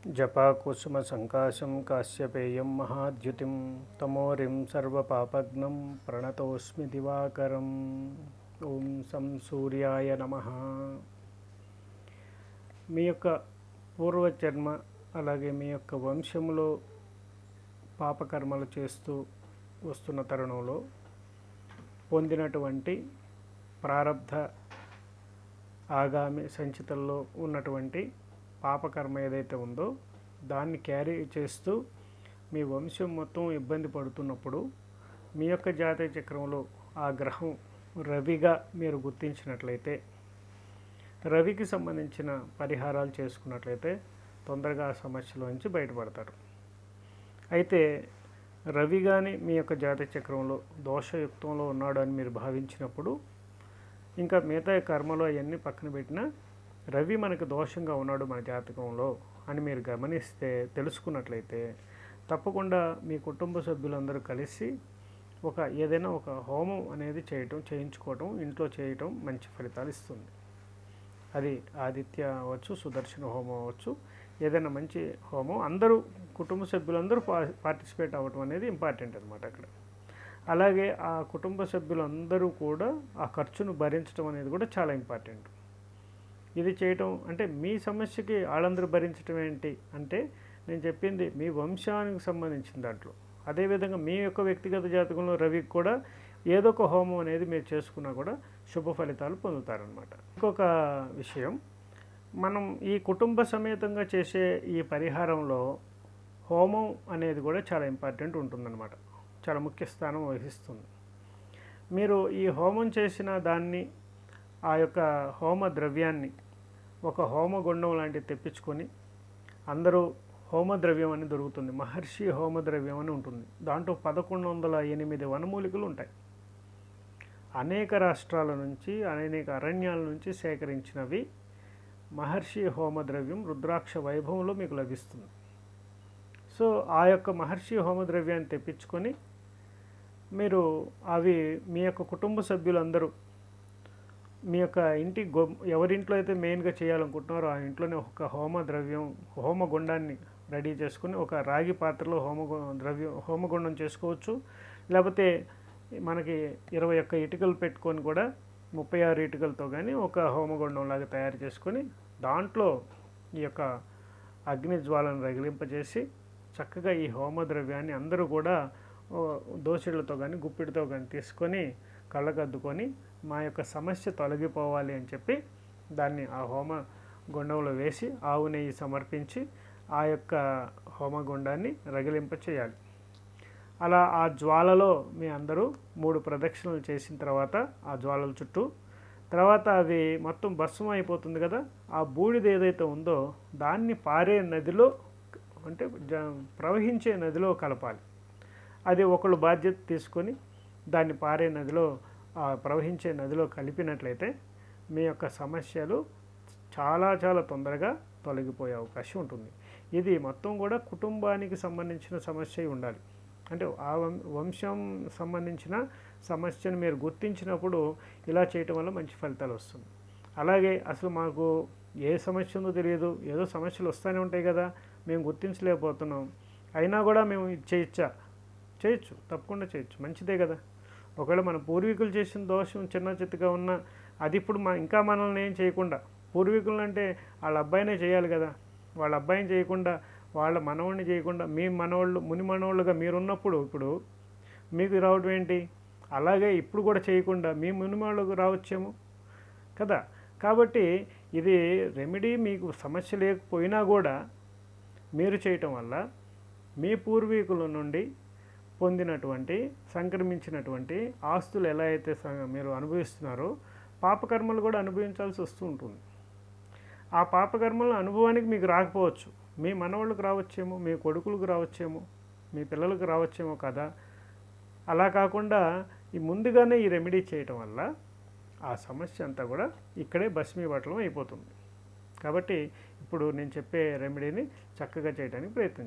जपाकुसुमसङ्काशं काश्यपेयं महाद्युतिं तमोरिं सर्वपापघ्नं प्रणतोऽस्मि दिवाकरम्। ఓం సం సూర్యాయ నమః. మీ యొక్క పూర్వజన్మ అలాగే మీ యొక్క వంశంలో పాపకర్మలు చేస్తూ వస్తున్న తరుణంలో పొందినటువంటి ప్రారబ్ధ ఆగామి సంచితల్లో ఉన్నటువంటి పాపకర్మ ఏదైతే ఉందో దాన్ని క్యారీ చేస్తూ మీ వంశం మొత్తం ఇబ్బంది పడుతున్నప్పుడు మీ యొక్క జాతక చక్రంలో ఆ గ్రహం రవిగా మీరు గుర్తించినట్లయితే, రవికి సంబంధించిన పరిహారాలు చేసుకున్నట్లయితే తొందరగా ఆ సమస్యల నుంచి బయటపడతారు. అయితే రవి కానీ మీ యొక్క జాతక చక్రంలో దోషయుక్తంలో ఉన్నాడు అని మీరు భావించినప్పుడు, ఇంకా మిగతా కర్మలో అవన్నీ పక్కన పెట్టినా రవి మనకు దోషంగా ఉన్నాడు మన జాతకంలో అని మీరు గమనిస్తే, తెలుసుకున్నట్లయితే తప్పకుండా మీ కుటుంబ సభ్యులందరూ కలిసి ఏదైనా ఒక హోమం అనేది చేయించుకోవటం, ఇంట్లో చేయటం మంచి ఫలితాలు ఇస్తుంది. అది ఆదిత్య అవ్వచ్చు, సుదర్శన హోమం అవ్వచ్చు, ఏదైనా మంచి హోమం అందరూ కుటుంబ సభ్యులందరూ పార్టిసిపేట్ అవ్వటం అనేది ఇంపార్టెంట్ అనమాట అక్కడ. అలాగే ఆ కుటుంబ సభ్యులందరూ కూడా ఆ ఖర్చును భరించడం అనేది కూడా చాలా ఇంపార్టెంట్. ఇది చేయటం అంటే మీ సమస్యకి వాళ్ళందరూ భరించడం ఏంటి అంటే, నేను చెప్పింది మీ వంశానికి సంబంధించిన దాంట్లో. అదేవిధంగా మీ యొక్క వ్యక్తిగత జాతకంలో రవికి కూడా ఏదో ఒక హోమం అనేది మీరు చేసుకున్నా కూడా శుభ ఫలితాలు పొందుతారనమాట. ఇంకొక విషయం, మనం ఈ కుటుంబ సమేతంగా చేసే ఈ పరిహారంలో హోమం అనేది కూడా చాలా ఇంపార్టెంట్ ఉంటుందన్నమాట, చాలా ముఖ్య స్థానం వహిస్తుంది. మీరు ఈ హోమం చేసిన దాన్ని, ఆ యొక్క హోమ ద్రవ్యాన్ని ఒక హోమగుండం లాంటివి తెప్పించుకొని, అందరూ హోమద్రవ్యం అని దొరుకుతుంది, మహర్షి హోమద్రవ్యం అని ఉంటుంది. దాంట్లో 1108 వనమూలికలు ఉంటాయి. అనేక రాష్ట్రాల నుంచి, అనేక అరణ్యాల నుంచి సేకరించినవి మహర్షి హోమద్రవ్యం రుద్రాక్ష వైభవంలో మీకు లభిస్తుంది. సో ఆ యొక్క మహర్షి హోమద్రవ్యాన్ని తెప్పించుకొని మీరు అవి మీ యొక్క కుటుంబ సభ్యులందరూ మీ యొక్క ఇంటి ఎవరింట్లో అయితే మెయిన్గా చేయాలనుకుంటున్నారో ఆ ఇంట్లోనే ఒక హోమగుండాన్ని రెడీ చేసుకుని, ఒక రాగి పాత్రలో హోమగుండం చేసుకోవచ్చు. లేకపోతే మనకి 21 ఇటుకలు పెట్టుకొని కూడా 36 ఇటుకలతో కానీ ఒక హోమగుండం లాగా తయారు చేసుకొని, దాంట్లో ఈ యొక్క అగ్ని జ్వాలను రగిలింపజేసి చక్కగా ఈ హోమద్రవ్యాన్ని అందరూ కూడా దోసిళ్లతో కానీ గుప్పిడితో కానీ తీసుకొని కళ్ళకద్దుకొని, మా యొక్క సమస్య తొలగిపోవాలి అని చెప్పి దాన్ని ఆ హోమ గుండంలో వేసి ఆవు నెయ్యి సమర్పించి ఆ యొక్క హోమగుండాన్ని రగిలింప చేయాలి. అలా ఆ జ్వాలలో మీ అందరూ 3 ప్రదక్షిణలు చేసిన తర్వాత ఆ జ్వాలల చుట్టూ, తర్వాత అవి మొత్తం భస్మం అయిపోతుంది కదా, ఆ బూడిద ఏదైతే ఉందో దాన్ని పారే నదిలో, అంటే ప్రవహించే నదిలో కలపాలి. అది ఒకళ్ళు బాధ్యత తీసుకొని దాన్ని పారే నదిలో, ప్రవహించే నదిలో కలిపినట్లయితే మీ యొక్క సమస్యలు చాలా చాలా తొందరగా తొలగిపోయే అవకాశం ఉంటుంది. ఇది మొత్తం కూడా కుటుంబానికి సంబంధించిన సమస్య ఉండాలి. అంటే ఆ వంశం సంబంధించిన సమస్యను మీరు గుర్తించినప్పుడు ఇలా చేయటం వల్ల మంచి ఫలితాలు వస్తుంది. అలాగే అసలు మాకు ఏ సమస్య ఉందో తెలియదు, ఏదో సమస్యలు వస్తూనే ఉంటాయి కదా, మేము గుర్తించలేకపోతున్నాం, అయినా కూడా మేము ఇది చేయొచ్చు, తప్పకుండా చేయొచ్చు, మంచిదే కదా. ఒకవేళ మన పూర్వీకులు చేసిన దోషం చిన్న చిత్తగా ఉన్నా అది ఇప్పుడు ఇంకా మనల్ని ఏం చేయకుండా, పూర్వీకులు అంటే వాళ్ళ అబ్బాయినే చేయాలి కదా, వాళ్ళ అబ్బాయిని చేయకుండా వాళ్ళ మనవాడిని చేయకుండా మీ మనవాళ్ళు ముని మనవాళ్ళుగా మీరున్నప్పుడు ఇప్పుడు మీకు రావడం ఏంటి, అలాగే ఇప్పుడు కూడా చేయకుండా మీ ముని వాళ్ళకు రావచ్చేమో కదా. కాబట్టి ఇది రెమెడీ మీకు సమస్య లేకపోయినా కూడా మీరు చేయటం వల్ల మీ పూర్వీకుల నుండి పొందినటువంటి సంక్రమించినటువంటి ఆస్తులు ఎలా అయితే మీరు అనుభవిస్తున్నారో పాపకర్మలు కూడా అనుభవించాల్సి వస్తూ ఉంటుంది. ఆ పాపకర్మల అనుభవానికి మీకు రాకపోవచ్చు, మీ మనవాళ్ళకు రావచ్చేమో, మీ కొడుకులకు రావచ్చేమో, మీ పిల్లలకు రావచ్చేమో కదా. అలా కాకుండా ముందుగానే ఈ రెమెడీ చేయటం వల్ల ఆ సమస్య అంతా కూడా ఇక్కడే భస్మీపటలం అయిపోతుంది. కాబట్టి ఇప్పుడు నేను చెప్పే రెమెడీని చక్కగా చేయడానికి ప్రయత్నించండి.